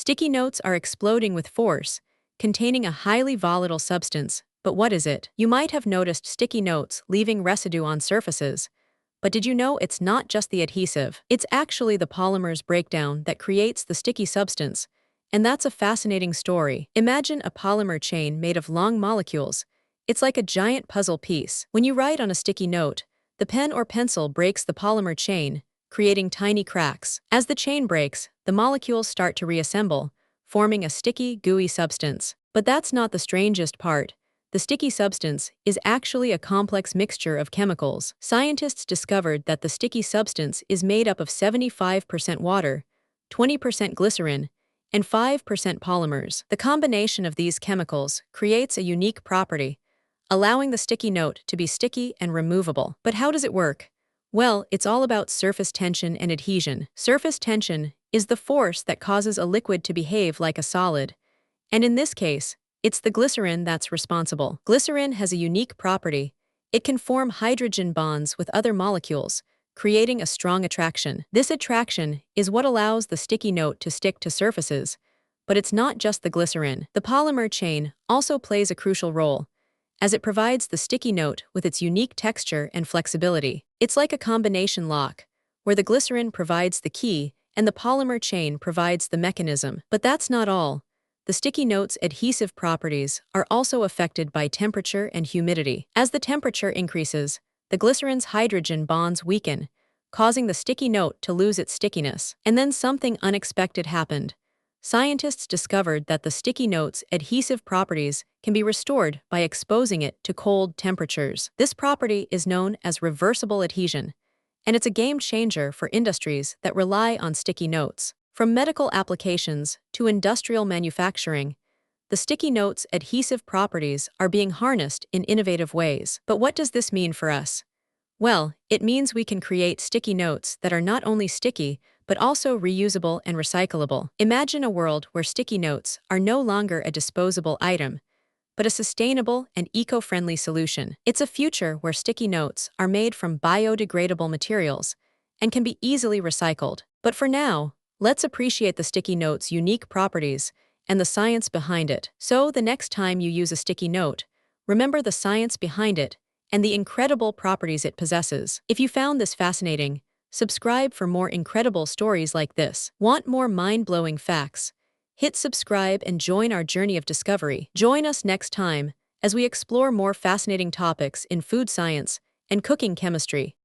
Sticky notes are exploding with force, containing a highly volatile substance. But what is it? You might have noticed sticky notes leaving residue on surfaces. But did you know it's not just the adhesive? It's actually the polymer's breakdown that creates the sticky substance. And that's a fascinating story. Imagine a polymer chain made of long molecules. It's like a giant puzzle piece. When you write on a sticky note, the pen or pencil breaks the polymer chain, creating tiny cracks. As the chain breaks, the molecules start to reassemble, forming a sticky, gooey substance. But that's not the strangest part. The sticky substance is actually a complex mixture of chemicals. Scientists discovered that the sticky substance is made up of 75% water, 20% glycerin, and 5% polymers. The combination of these chemicals creates a unique property, allowing the sticky note to be sticky and removable. But how does it work? Well, it's all about surface tension and adhesion. Surface tension is the force that causes a liquid to behave like a solid. And in this case, it's the glycerin that's responsible. Glycerin has a unique property. It can form hydrogen bonds with other molecules, creating a strong attraction. This attraction is what allows the sticky note to stick to surfaces. But it's not just the glycerin. The polymer chain also plays a crucial role, as it provides the sticky note with its unique texture and flexibility. It's like a combination lock, where the glycerin provides the key and the polymer chain provides the mechanism. But that's not all. The sticky note's adhesive properties are also affected by temperature and humidity. As the temperature increases, the glycerin's hydrogen bonds weaken, causing the sticky note to lose its stickiness. And then something unexpected happened. Scientists discovered that the sticky note's adhesive properties can be restored by exposing it to cold temperatures. This property is known as reversible adhesion, and it's a game changer for industries that rely on sticky notes. From medical applications to industrial manufacturing, the sticky note's adhesive properties are being harnessed in innovative ways. But what does this mean for us? Well, it means we can create sticky notes that are not only sticky, but also reusable and recyclable. Imagine a world where sticky notes are no longer a disposable item, but a sustainable and eco-friendly solution. It's a future where sticky notes are made from biodegradable materials and can be easily recycled. But for now, let's appreciate the sticky note's unique properties and the science behind it. So the next time you use a sticky note, remember the science behind it and the incredible properties it possesses. If you found this fascinating, subscribe for more incredible stories like this. Want more mind-blowing facts? Hit subscribe and join our journey of discovery. Join us next time as we explore more fascinating topics in food science and cooking chemistry.